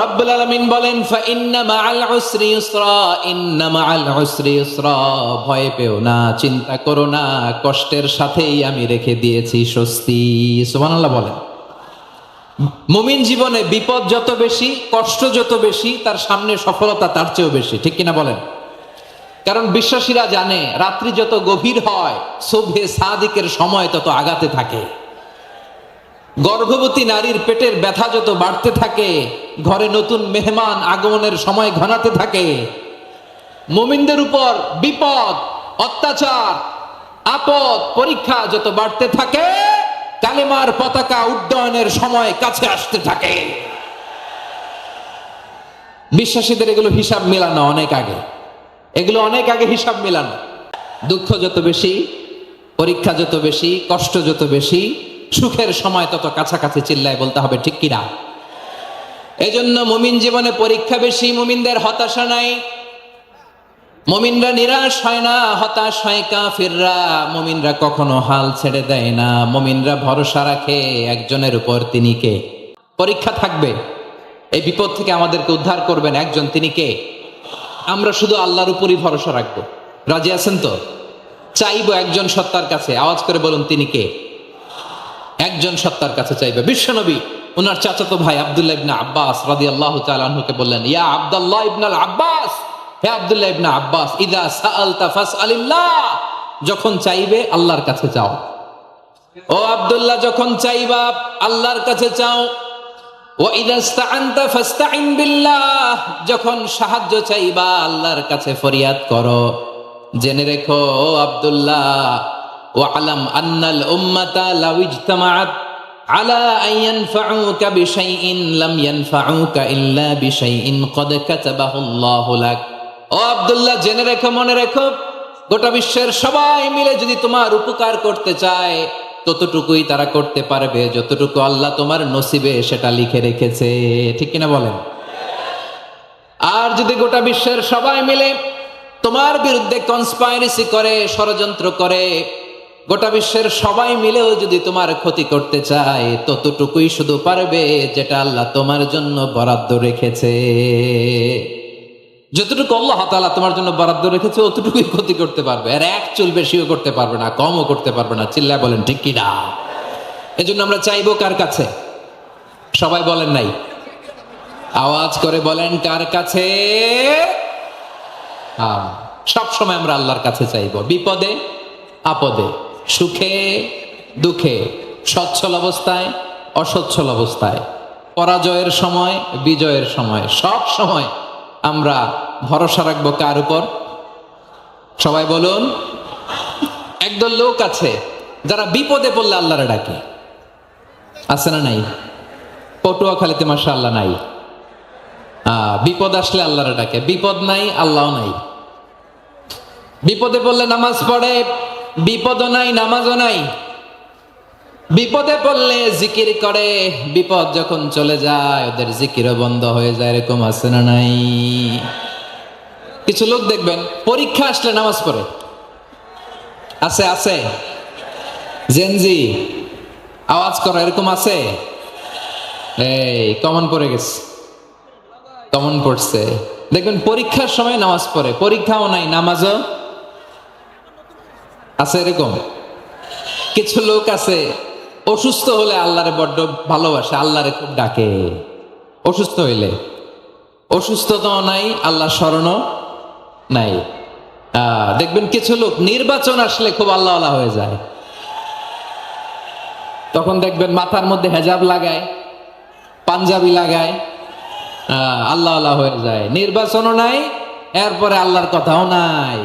রব্বুল আলামিন বলেন ফাইন্না মাআল উসরি ইউসরা, ইন্না মাআল উসরি ইউসরা, ভয় পেও না, চিন্তা করো না, কষ্টের সাথেই আমি রেখে দিয়েছি স্বস্তি। সুবহানাল্লাহ বলেন। মুমিন জীবনে বিপদ যত বেশি, কষ্ট যত বেশি, তার সামনে সফলতা তার চেয়েও বেশি, ঠিক কিনা বলেন? কারণ বিশ্বাসীরা জানে রাত্রি যত গভীর হয় সুবহে সাদিকের সময় তত আগাতে থাকে। গর্ভবতী নারীর পেটের ব্যথা যত বাড়তে থাকে, ঘরে নতুন মেহমান আগমনের সময় ঘনাতে থাকে। মুমিনদের উপর বিপদ, অত্যাচার, আপদ, পরীক্ষা যত বাড়তে থাকে, কালেমার পতাকা উড্ডয়নের সময় কাছে আসতে থাকে। বিশ্বাসীদের এগুলো হিসাব মেলানো অনেক আগে, এগুলো অনেক আগে হিসাব মেলানো। দুঃখ যত বেশি, পরীক্ষা যত বেশি, কষ্ট যত বেশি, সুখের সময় তত কাছাকাছি চিল্লায় বলতে হবে, ঠিক কিনা? এই জন্য মুমিন জীবনে পরীক্ষা বেশি, মুমিনদের হতাশা নাই, মুমিনরা নিরাশ হয় না, হতাশ হয় কাফিররা। মুমিনরা কখনো হাল ছেড়ে দেয় না, মুমিনরা ভরসা রাখে একজনের উপর, তিনি কে? পরীক্ষা থাকবে, এই বিপদ থেকে আমাদেরকে উদ্ধার করবেন একজন, তিনি কে? আমরা শুধু আল্লাহর উপরই ভরসা রাখবো। রাজি আছেন তো? চাইবো একজন সত্তার কাছে, আওয়াজ করে বলুন, তিনি কে? একজন সত্তার কাছে চাইবে। বিশ্বনবী ওনার চাচাতো ভাই আব্দুল্লাহ ইবনে আব্বাস রাদিয়াল্লাহু তাআলা আনহুকে বললেন, ইয়া আব্দুল্লাহ ইবনুল আব্বাস, হে আব্দুল্লাহ ইবনে আব্বাস, ইযা সাআলতা ফাসআলিল্লাহ, যখন চাইবে আল্লাহর কাছে চাও। ও আব্দুল্লাহ, যখন চাইবা আল্লাহর কাছে চাও। ওয়া ইযা ইসতাআনতা ফাসতাইন বিল্লাহ, যখন সাহায্য চাইবা আল্লাহর কাছে ফরিয়াদ করো। জেনে রেখো ও আব্দুল্লাহ, ওয়ালাম আন্নাল উম্মাতা লাউ ইজতামাআত আলা আন ইয়ানফাউকা বিশাইইন লাম ইয়ানফাউকা ইল্লা বিশাইইন ক্বাদ কাতাবাহু আল্লাহু লাক। ও আব্দুল্লাহ, জেনে রেখো, মনে রেখো, গোটা বিশ্বের সবাই মিলে যদি তোমার উপকার করতে চায় ততটুকুই তারা করতে পারবে যতটুকু আল্লাহ তোমার নসিবে সেটা লিখে রেখেছে, ঠিক কিনা বলেন? আর যদি গোটা বিশ্বের সবাই মিলে তোমার বিরুদ্ধে কনস্পাইরেসি করে, ষড়যন্ত্র করে, গোটা বিশ্বের সবাই মিলেও যদি তোমার ক্ষতি করতে চায় ততটুকুই শুধু পারবে যেটা আল্লাহ তোমার জন্য বরাদ্দ রেখেছে। যতটুকু আল্লাহ তাআলা তোমার জন্য বরাদ্দ রেখেছে অতটুকুই ক্ষতি করতে পারবে, আর এক চুল বেশিও করতে পারবে না, কমও করতে পারবে না। চিল্লায় বলেন, ঠিক কিনা? এজন্য আমরা চাইবো কার কাছে? সবাই বলেন নাই, আওয়াজ করে বলেন, কার কাছে? সব সময় আমরা আল্লাহর কাছে চাইবো, বিপদে আপদে, সুখে দুঃখে, সচ্ছল অবস্থায় অসচ্ছল অবস্থায়, পরাজয়ের সময় বিজয়ের সময়, সব সময় আমরা ভরসা রাখবো কার উপর? সবাই বলুন। একদল লোক আছে যারা বিপদে পড়লে আল্লাহরে ডাকে, আছে না নাই? পটুয়াখালীতে মাশাআল্লাহ নাই। বিপদ আসলে আল্লাহরে ডাকে, বিপদ নাই আল্লাহ নাই। বিপদে পড়লে নামাজ পড়ে, বিপদও নাই নামাজও নাই। বিপদে পড়লে জিকির করে, বিপদ যখন চলে যায় ওদের জিকিরও বন্ধ হয়ে যায়। এরকম আছে না নাই? কিছু লোক দেখবেন পরীক্ষা আসলে নামাজ পড়ে, আছে আছে। জেনজি আওয়াজ করো, এরকম আছে? এই কমন পড়ে গেছে, কমন পড়ছে। দেখবেন পরীক্ষার সময় নামাজ পড়ে, পরীক্ষাও নাই নামাজও আছে। এরকম কিছু লোক আছে অসুস্থ হলে আল্লাহরে বড্ড ভালোবাসে, আল্লাহরে খুব ডাকে। অসুস্থ হইলে অসুস্থতাও নাই, আল্লাহ স্মরণও নাই। দেখবেন কিছু লোক নির্বাচন আসলে খুব আল্লাহওয়ালা হয়ে যায়, তখন দেখবেন মাথার মধ্যে হেজাব লাগায়, পাঞ্জাবি লাগায়, আল্লাহওয়ালা হয়ে যায়। নির্বাচনও নাই, এরপরে আল্লাহর কথাও নাই।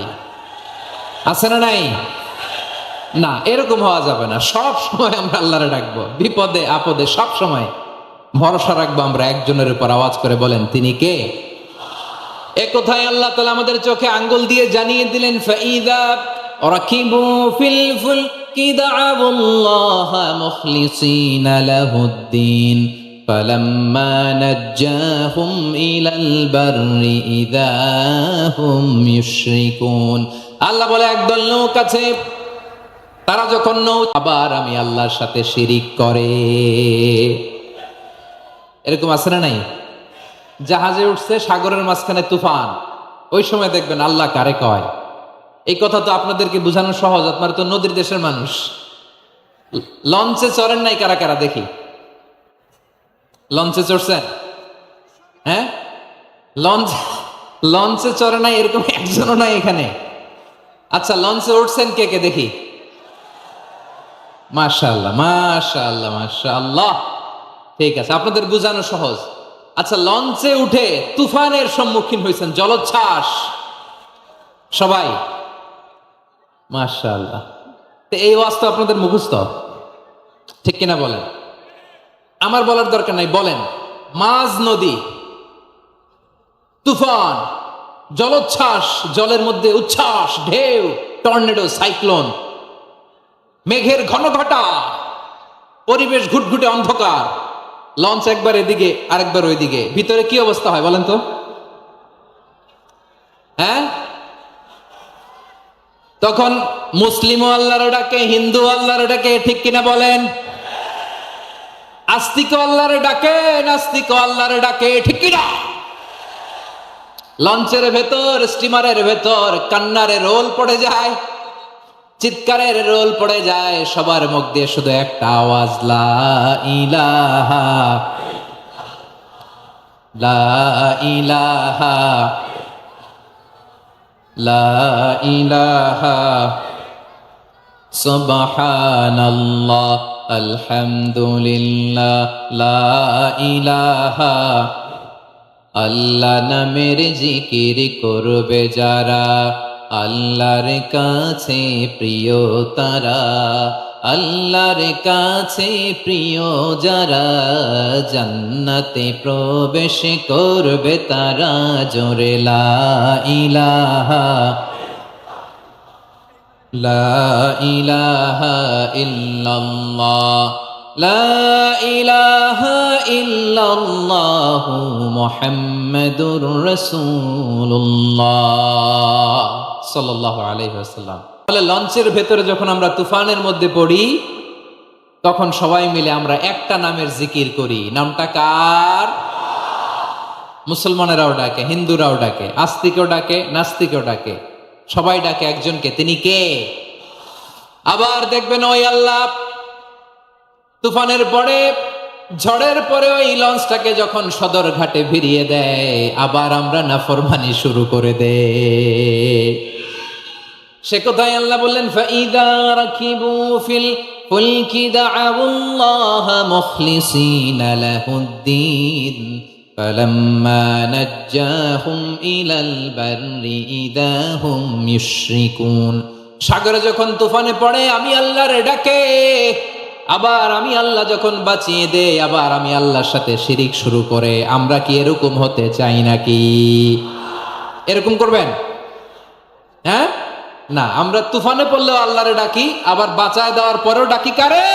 আছে না নাই? না, এরকম হওয়া যাবে না। সব সময় আমরা আল্লাহরে ডাকবো, বিপদে আপদে সব সময় ভরসা রাখবো আমরা একজনের উপর। আওয়াজ করে বলেন, তিনি কে? এ কথায় আল্লাহ তাআলা আমাদের চোখে আঙ্গুল দিয়ে জানিয়ে দিলেন, ফাইযা রাকিবু ফিল ফুলকি দা'আবুল্লাহা মুখলিসিনা লাহুদ্দিন ফালাম্মা নাজ্জাহুম ইলাল বাররি ইযা হুম ইউশরিকুন। আল্লাহ বলে, একদল লোক আছে তারা যখন আবার আমি আল্লাহর সাথে শিরিক করে। এরকম আছে না নাই? জাহাজে উঠছে, সাগরের মাঝখানে তুফান। ওই সময় দেখবেন আল্লাহ কারে কয়। এই কথা তো আপনাদেরকে বোঝানো সহজ, আপনারা তো নদীর দেশের মানুষ। লঞ্চে চড়েন নাই কারা কারা দেখি? লঞ্চে চড়ছেন? হ্যাঁ, লঞ্চে চড়ে নাই এরকম একজনও নাই এখানে। আচ্ছা, লঞ্চে উঠছেন কে কে দেখি? মাশাআল্লাহ, মাশাআল্লাহ, মাশাআল্লাহ। ঠিক আছে, আপনাদের বোঝানো সহজ। আচ্ছা, লঞ্চে উঠে তুফানের সম্মুখীন হয়েছেন, জলোচ্ছ্বাস সবাই? মাশাআল্লাহ। তো এই ওয়াজ তো আপনাদের মুখস্থ, ঠিক কিনা বলেন? আমার বলার দরকার নাই, বলেন। মাঝ নদী, তুফান, জলোচ্ছ্বাস, জলের মধ্যে উচ্ছ্বাস, ঢেউ, টর্নেডো, সাইক্লোন, মেঘের ঘনঘটা, পরিবেশ ঘুটঘুটে অন্ধকার, লঞ্চ একবার এদিকে আরেকবার ওইদিকে, ভিতরে কি অবস্থা হয় বলেন তো? হ্যাঁ, তখন মুসলিম আল্লাহর ডাকে, হিন্দু আল্লাহর ডাকে, ঠিক কিনা বলেন? আস্তিক আল্লাহর ডাকে, নাস্তিক আল্লাহর ডাকে, ঠিক কিনা? লঞ্চের ভেতর, স্টিমারের ভেতর কান্নারের রোল পড়ে যায়, চিৎকারের রোল পড়ে যায়, সবার মুখ দিয়ে শুধু একটা আওয়াজ, লা ইলাহা, লা ইলাহা, লা ইলাহা, সুবহানাল্লাহ, আলহামদুলিল্লাহ, লা ইলাহা। আল্লাহ নামের জিকির করবে যারা, আল্লাহর কাছে প্রিয় তারা, আল্লাহর কাছে প্রিয় যারা, জান্নাতে প্রবেশ করবে তারা, জোরে লা ইলাহা, লা ইলাহা ইল্লাল্লাহ, লা ইলাহা ইল্লাল্লাহ, মুহাম্মাদুর রাসূলুল্লাহ সাল্লাল্লাহু আলাইহি ওয়াসাল্লাম। তাহলে লঞ্চের ভেতরে যখন আমরা তুফানের মধ্যে পড়ি, তখন সবাই মিলে আমরা একটা নামের জিকির করি। নামটা কার? মুসলমানেরাও ডাকে, হিন্দুরাও ডাকে, আস্তিকও ডাকে, নাস্তিকও ডাকে, সবাই ডাকে একজনকে। তিনি কে? আবার দেখবেন ওই আল্লাহ তুফানের পরে, ঝড়ের পরে ওই লঞ্চটাকে যখন সদর ঘাটে ফিরিয়ে দেয়, আবার আমরা নাফরমানি শুরু করে দেই। সে কোথায় আল্লাহ বললেন, ফাইদা রাকিবু ফিল ফুলকি দাআউল্লাহ মুখলিসিনা লাহুদ্দিন ফালাম্মা নাজ্জাহুম ইলাল বাররি ইদা হুম ইউশরিকুন। সাগরে যখন তুফানে পড়ে আমি আল্লাহর ডাকে, আবার আমি আল্লাহ যখন বাঁচিয়ে দেই, আবার আমি আল্লাহর সাথে শিরিক শুরু করে। আমরা কি এরকম হতে চাই নাকি? এরকম করবেন? হ্যাঁ, না। আমরা তুফানে পড়লেও আল্লাহরে ডাকি, আবার বাঁচায় দেওয়ার পরেও ডাকি কারে?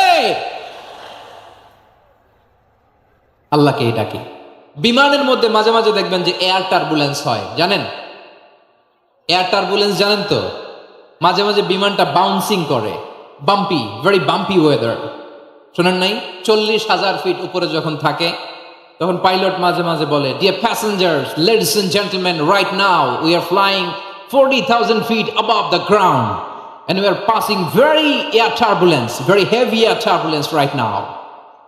আল্লাহকেই ডাকি। বিমানের মধ্যে মাঝে মাঝে দেখবেন যে এয়ার টার্বুলেন্স হয়, জানেন? এয়ার টার্বুলেন্স জানেন তো? মাঝে মাঝে বিমানটা বাউন্সিং করে, বাম্পি, ভেরি বাম্পি ওয়েদার। শোনেন নাই? 40,000 ফিট উপরে যখন থাকে, তখন পাইলট মাঝে মাঝে বলে, dear passengers, ladies and gentleman, right now we are flying 40,000 feet above the ground and we are passing very air turbulence, very heavy air turbulence right now.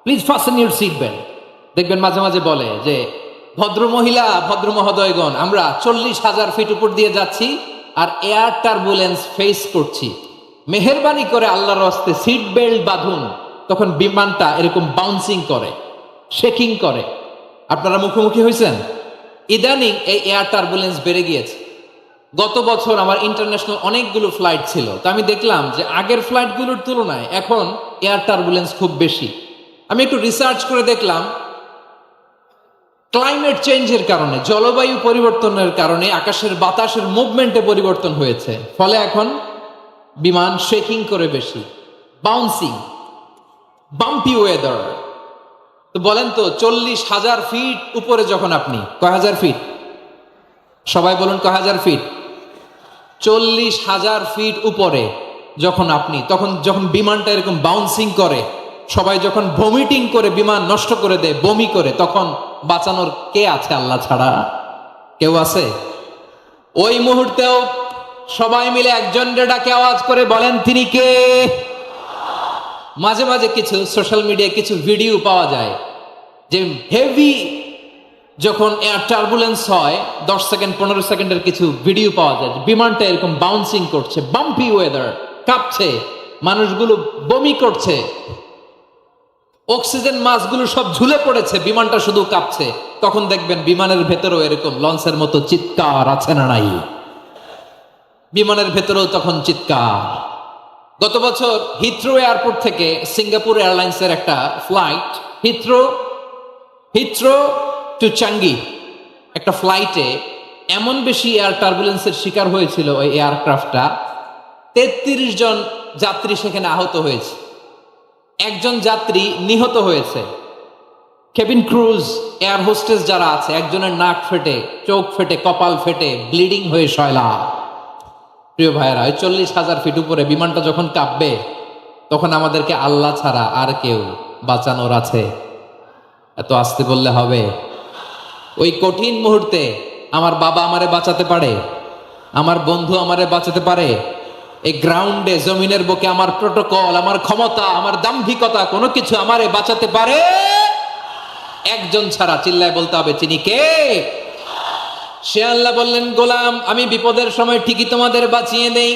Please fasten your seat belt. দেখবেন মাঝে মাঝে বলে যে, ভদ্র মহিলা, ভদ্র মহোদয়গণ, আমরা 40,000 ফিট উপর দিয়ে যাচ্ছি আর এয়ার টার্বুলেন্স ফেস করছি, মেহেরবানি করে আল্লাহর রাস্তে সিট বেল্ট বাঁধুন। তখন বিমানটা এরকম বাউন্সিং করে, শেকিং করে। আপনারা মুখোমুখি হয়েছেন? ইদানিং এই এয়ার টার্বুলেন্স বেড়ে গিয়েছে। গত বছর আমার ইন্টারন্যাশনাল অনেকগুলো ফ্লাইট ছিল, তো আমি দেখলাম যে আগের ফ্লাইটগুলোর তুলনায় এখন এয়ার টার্বুলেন্স খুব বেশি। আমি একটু রিসার্চ করে দেখলাম, ক্লাইমেট চেঞ্জের কারণে, জলবায়ু পরিবর্তনের কারণে আকাশের বাতাসের মুভমেন্টে পরিবর্তন হয়েছে, ফলে এখন বিমান শেকিং করে বেশি, বাউন্সিং, বাম্পি ওয়েদার। তো বলেন তো, 40,000 ফিট উপরে যখন আপনি, কয় হাজার ফিট? সবাই বলুন, কয় হাজার ফিট? 40,000 ফিট উপরে যখন আপনি, তখন যখন বিমানটা এরকম বাউন্সিং করে, সবাই যখন ভমিটিং করে বিমান নষ্ট করে দেয়, বমি করে, তখন বাঁচানোর কে আছে আল্লাহ ছাড়া? কেউ আছে? ওই মুহূর্তেও সবাই মিলে একজন ডাকে আওয়াজ করে বলেন তিনি কে? মাঝে মাঝে কিছু সোশ্যাল মিডিয়ায় কিছু ভিডিও পাওয়া যায় যে হেভি যখন এয়ার টার্বুলেন্স হয়, 10 সেকেন্ড 15 সেকেন্ডের কিছু ভিডিও পাওয়া যায়, বিমানটা এরকম বাউন্সিং করছে, বাম্পি ওয়েদার, কাঁপছে, মানুষগুলো বমি করছে, অক্সিজেন মাস্কগুলো সব ঝুলে পড়েছে, বিমানটা শুধু কাঁপছে। তখন দেখবেন বিমানের ভেতরেও এরকম লঞ্চের মতো চিৎকার আছে না নাই? বিমানের ভেতরেও তখন চিৎকার। গত বছর হিথ্রো এয়ারপোর্ট থেকে সিঙ্গাপুর এয়ারলাইন্সের একটা ফ্লাইট, হিথ্রো টু চাঙ্গি, একটা ফ্লাইটে এমন বেশি এয়ার টার্বুলেন্সের শিকার হয়েছিল ওই এয়ারক্রাফটটা, 33 জন যাত্রী সেখানে আহত হয়েছে, একজন যাত্রী নিহত হয়েছে। কেবিন ক্রুজ, এয়ার হোস্টেস যারা আছে, একজনের নাক ফেটে, চোখ ফেটে, কপাল ফেটে, ব্লিডিং হয়ে শয়লা। প্রিয় ভাইয়েরা, ওই 40,000 ফিট উপরে বিমানটা যখন কাঁপবে, তখন আমাদেরকে আল্লাহ ছাড়া আর কেউ বাঁচানোর আছে? এত আসতে বললে হবে? ওই কঠিন মুহূর্তে আমার বাবা আমারে বাঁচাতে পারে, আমার বন্ধু আমারে বাঁচাতে পারে। এই গ্রাউন্ডে, জমিনের বুকে আমার প্রোটোকল, আমার ক্ষমতা, আমার দাম্ভিকতা, কোনো কিছু আমারে বাঁচাতে পারে একজন ছাড়া। চিল্লায় বলতে হবে তিনি কে? সে আল্লাহ বললেন, গোলাম আমি বিপদের সময় ঠিকই তোমাদের বাঁচিয়ে দেই।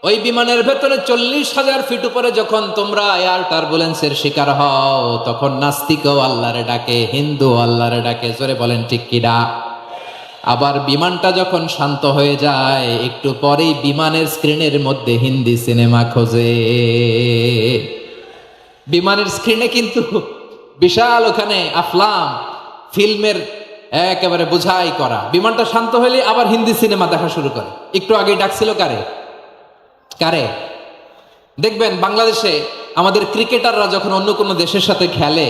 ওই বিমানের ভেতরে 40,000 ফিট উপরে যখন তোমরা এয়ার টার্বুলেন্সের শিকার হও, তখন নাস্তিকও আল্লাহরে ডাকে, হিন্দু আল্লাহরে ডাকে। জোরে বলেন ঠিক কিনা? আবার বিমানটা যখন শান্ত হয়ে যায়, একটু পরেই বিমানের স্ক্রিনের মধ্যে হিন্দি সিনেমা খোঁজে। বিমানের স্ক্রিনে কিন্তু বিশাল ওখানে আফলাম ফিল্মের একেবারে বোঝাই করা। বিমানটা শান্ত হলে আবার হিন্দি সিনেমা দেখা শুরু করে। একটু আগে ডাকছিল কারে? দেখবেন বাংলাদেশে আমাদের ক্রিকেটাররা যখন অন্য কোনো দেশের সাথে খেলে,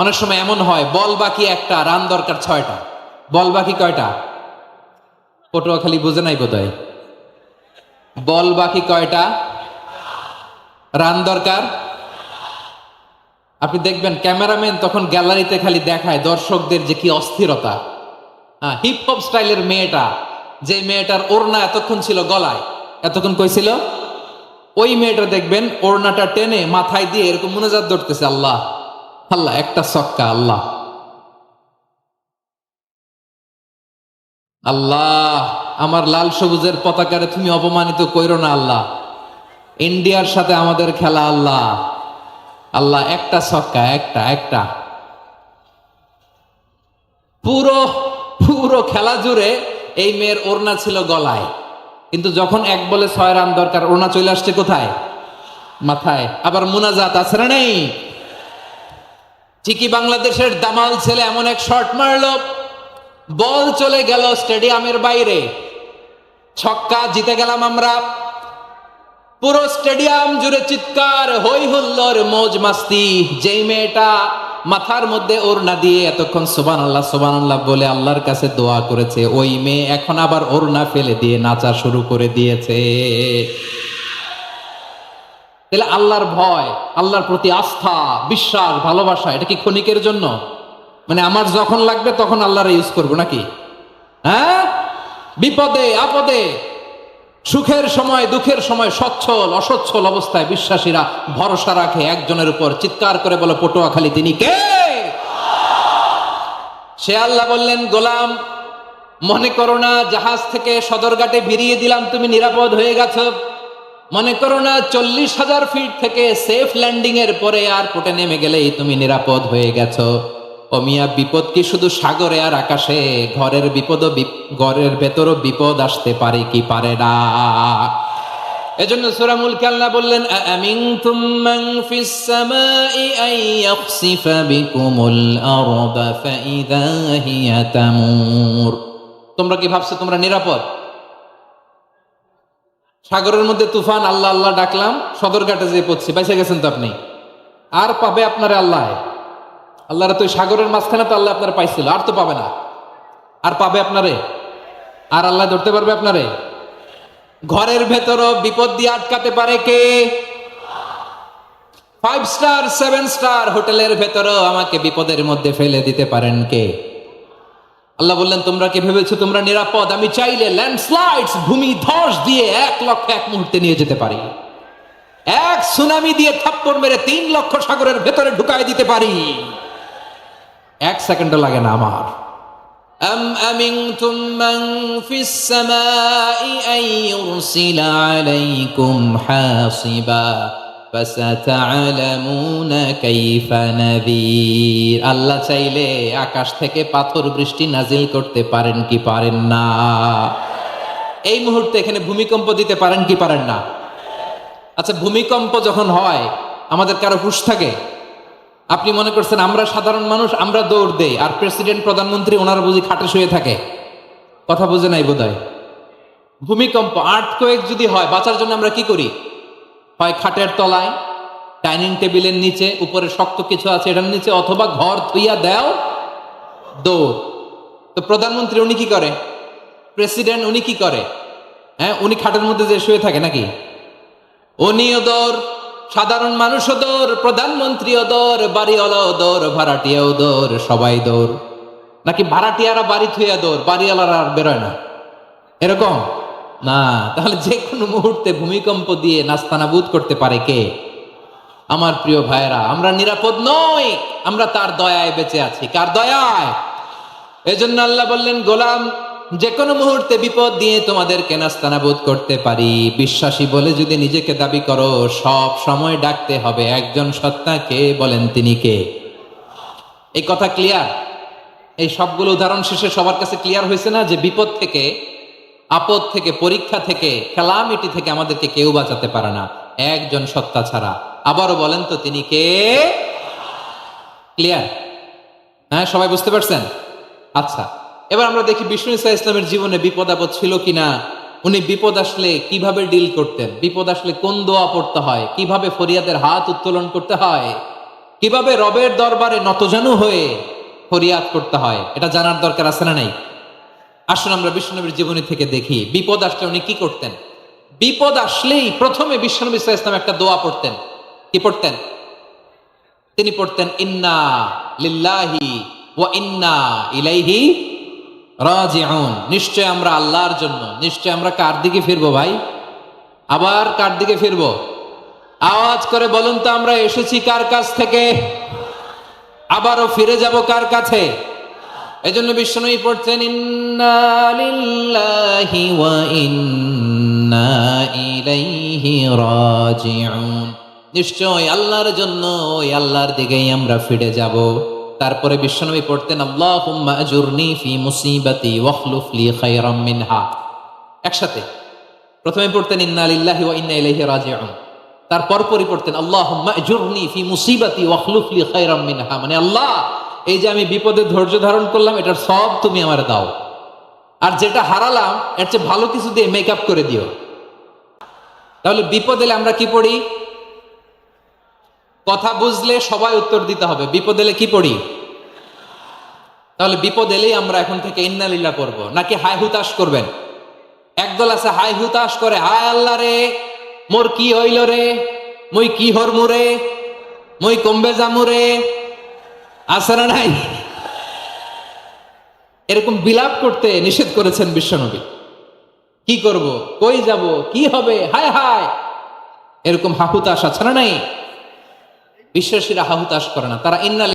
অনেক সময় এমন হয় বল বাকি একটা, রান দরকার 6টা। বল বাকি কয়টা? পটুয়াখালী বুঝে নাই বোধহয়। বল বাকি কয়টা, রান দরকার। আপনি দেখবেন ক্যামেরাম্যান তখন গ্যালারিতে খালি দেখায় দর্শকদের যে কি অস্থিরতা। হিপ হপ স্টাইলের মেয়েটা, যে মেয়েটার ওড়না এতক্ষণ ছিল গলায়, এতক্ষণ কই ছিল, ওই মেয়েটা দেখবেন ওড়নাটা টেনে মাথায় দিয়ে এরকম মুনাজাত ধরতেছে, আল্লাহ আল্লাহ, একটা ছক্কা, আল্লাহ আল্লাহ, আমার লাল সবুজের পতাকারে তুমি অপমানিত কইরো না আল্লাহ, ইন্ডিয়ার সাথে আমাদের খেলা, আল্লাহ আল্লাহ, একটা ছক্কা, একটা। পুরো পুরো খেলা জুড়ে এই মেয়ের ওড়না ছিল গলায়, কিন্তু যখন 1 বলে 6 রান দরকার, ওড়না চলে আসছে কোথায়? মাথায়। আবার মুনাজাত আছে না নেই? ঠিকই বাংলাদেশের দামাল ছেলে এমন এক শট মারলো, বল চলে গেল স্টেডিয়ামের বাইরে, ছক্কা, জিতে গেলাম আমরা। পুরো স্টেডিয়াম জুড়ে চিৎকার, হই হুল্লোড়, মৌজ মাস্তি। যেই মেয়েটা মাথার মধ্যে ওড়না দিয়ে এতক্ষণ সুবহানাল্লাহ সুবহানাল্লাহ বলে আল্লাহর কাছে দোয়া করেছে, ওই মেয়ে এখন আবার ওড়না ফেলে দিয়ে নাচা শুরু করে দিয়েছে। তাহলে আল্লাহর ভয়, আল্লাহর প্রতি আস্থা, বিশ্বাস, ভালোবাসা, এটা কি ক্ষণিকের জন্য? মানে আমার যখন লাগবে তখন আল্লাহর ইউজ করবো নাকি? হ্যাঁ, বিপদে আপদে, সুখের সময় দুঃখের সময়, সচ্ছল অসচ্ছল অবস্থায় বিশ্বাসীরা ভরসা রাখে একজনের উপর। চিৎকার করে বলে পটুয়াখালী তিনি কে? সে আল্লাহ বললেন, গোলাম মনে করো না জাহাজ থেকে সদরঘাটে ভিড়িয়ে দিলাম তুমি নিরাপদ হয়ে গেছো। মনে করো না 40,000 ফিট থেকে সেফ ল্যান্ডিং এর পরে এয়ারপোর্টে নেমে গেলেই তুমি নিরাপদ হয়ে গেছো। ও মিয়া, বিপদ কি শুধু সাগরে আর আকাশে? ঘরের ভেতরও বিপদ আসতে পারে কি পারে না? এজন্য সূরা মুলকে আল্লাহ বললেন, আমিনতুম মান ফিস সামাই আন ইয়াখসিফা বিকুমুল আরদা ফাইযা হিয়া তামুর। তোমরা কি ভাবছো তোমরা নিরাপদ? সাগরের মধ্যে তুফান, আল্লাহ আল্লাহ ডাকলাম, সদরঘাটে যেয়ে পড়ছি, বেঁচে গেছেন তো আপনি। আর পাবে আপনারে আল্লাহ? আল্লাহরা তো সাগরের মাঝখানে তো আল্লাহ আপনারা পাইছিল, আর তো পাবে না। আর পাবে আপনারে? আর আল্লাহ ধরতে পারবে আপনারে? ঘরের ভেতরও বিপদ দিয়ে আটকাতে পারে কে? 5 স্টার 7 স্টার হোটেলের ভেতরেও আমাকে বিপদের মধ্যে ফেলে দিতে পারেন কে? আল্লাহ বললেন, তোমরা কি ভেবেছো তোমরা নিরাপদ? আমি চাইলে ল্যান্ডস্লাইডস, ভূমি ধস দিয়ে 1 লক্ষ এক মুহূর্তে নিয়ে যেতে পারি। এক সুনামি দিয়ে থাপ্পড় মেরে 3 লক্ষ সাগরের ভেতরে ঢুকাই দিতে পারি। 1 সেকেন্ডও লাগে না আমার। أم أمنتم من في السماء أن يرسل عليكم حاصبا فستعلمون كيف نذير। আল্লাহ চাইলে আকাশ থেকে পাথর বৃষ্টি নাজিল করতে পারেন কি পারেন না? এই মুহূর্তে এখানে ভূমিকম্প দিতে পারেন কি পারেন না? আচ্ছা, ভূমিকম্প যখন হয় আমাদের কারো হুঁশ থাকে? আপনি মনে করছেন আমরা সাধারণ মানুষ, আমরা দৌড় দেই, আর প্রেসিডেন্ট প্রধানমন্ত্রী ওনারা বুঝি খাটে শুয়ে থাকে? কথা বুঝে নাই বোধহয়। ভূমিকম্প, আর্থকোয়েক যদি হয়, বাঁচার জন্য আমরা কি করি? হয় খাটের তলায়, ডাইনিং টেবিলের নিচে, উপরে শক্ত কিছু আছে এটার নিচে, অথবা ঘর থুইয়া দেও দৌড়। তো প্রধানমন্ত্রী উনি কি করে? প্রেসিডেন্ট উনি কি করে? হ্যাঁ, উনি খাটের মধ্যে যে শুয়ে থাকে নাকি? উনিও দৌড়, সাধারণ মানুষও দৌড়, প্রধানমন্ত্রীও দৌড়, বাড়িওয়ালাও দৌড়, ভাড়াটিয়াও দৌড়, সবাই দৌড়। নাকি ভাড়াটিয়ারা বাড়ি থুইয়া দৌড়, বাড়িওয়ালারা আর বেরোয় না? এরকম না। তাহলে যে কোনো মুহূর্তে ভূমিকম্প দিয়ে নাস্তানাবুদ করতে পারে কে? আমার প্রিয় ভাইয়েরা, আমরা নিরাপদ নই, আমরা তার দয়ায় বেঁচে আছি। কার দয়ায়? এজন্য আল্লাহ বললেন, গোলাম, যে কোনো মুহূর্তে বিপদ দিয়ে তোমাদেরকে নাস্তানাবুদ করতে পারি। বিশ্বাসী বলে যদি নিজেকে দাবি করো, সব সময় ডাকতে হবে একজন সত্তাকে। বলেন তিনি কে? এই কথা ক্লিয়ার? এই সবগুলো উদাহরণ শেষে সবার কাছে ক্লিয়ার হয়েছে না যে বিপদ থেকে, আপদ থেকে, পরীক্ষা থেকে, ক্যালামিটি থেকে আমাদেরকে কেউ বাঁচাতে পারে না একজন সত্তা ছাড়া। আবারও বলেন তো তিনি কে? ক্লিয়ার? হ্যাঁ, সবাই বুঝতে পারছেন? আচ্ছা, এবার আমরা দেখি বিষ্ণু ইসা ইসলামের জীবনে বিপদ আপদ ছিল কিনা। উনি বিপদ আসলে কিভাবে ডিল করতেন, বিপদ আসলে কোন দোয়া পড়তে হয়, কিভাবে ফরিয়াদের হাত উত্তোলন করতে হয়, কিভাবে রবের দরবারে নতজানু হয়ে ফরিয়াদ করতে হয়, এটা জানার দরকার আছে না নাই? আসুন আমরা বিশ্বনবীর জীবনী থেকে দেখি বিপদ আসলে উনি কি করতেন। বিপদ আসলেই প্রথমে বিশ্বনবী সাল্লাল্লাহু আলাইহি ওয়াসাল্লাম একটা দোয়া পড়তেন। কি পড়তেন? তিনি পড়তেন, ইন্না লিল্লাহি ওয়া ইন্না ইলাইহি রাজিউন। নিশ্চয় আমরা আল্লাহর জন্য, নিশ্চয় আমরা কার দিকে ফিরবো ভাই? আবার কার দিকে ফিরবো? আওয়াজ করে বলুন তো, আমরা এসেছি কার কাছ থেকে? আবারও ফিরে যাব কার কাছে? এজন্য বিশ্বনবী পড়ছেন, ইন্না লিল্লাহি ওয়া ইন্না ইলাইহি রাজিউন। নিশ্চয় আল্লাহর জন্য, ওই আল্লাহর দিকেই আমরা ফিরে যাব। তারপরে বিশ্বনবী পড়তেন, আল্লাহুম্মা আজুরনি ফি মুসিবাতি ওয়াখলুফ লি খায়রাম মিনহা। একসাথে প্রথমে পড়তেন ইন্না লিল্লাহি ওয়া ইন্না ইলাইহি রাজিউন, তারপর পড়তেন আল্লাহুম্মা আজুরনি ফি মুসিবাতি ওয়াখলুফ লি খায়রাম মিনহা। মানে আল্লাহ, এই যে আমি বিপদে ধৈর্য ধারণ করলাম, এটার সব তুমি আমার দাও, আর যেটা হারালাম এর চেয়ে ভালো কিছু দিয়ে মেকআপ করে দিও। তাহলে বিপদ এলে আমরা কি পড়ি? কথা বুঝলে সবাই উত্তর দিতে হবে। বিপদ এলে কি পড়ি? তাহলে বিপদ এলেই আমরা এখন থেকে ইন্না লিল্লাহ পড়বো, নাকি হায় হুতাশ করবেন? একদল আছে হায় হুতাশ করে, হায় আল্লাহ রে, মোর কি হইল রে, মই কি হরমু রে, মই কমবে জামু রে। আছে না নাই? এরকম বিলাপ করতে নিষেধ করেছেন বিশ্বনবী। কি করব, কই যাব, কি হবে, হায় হায়, এরকম হাহুতাশ আছে না নাই? বিশ্বাসীরা হাহুতাশ করে না, তারা ইন্না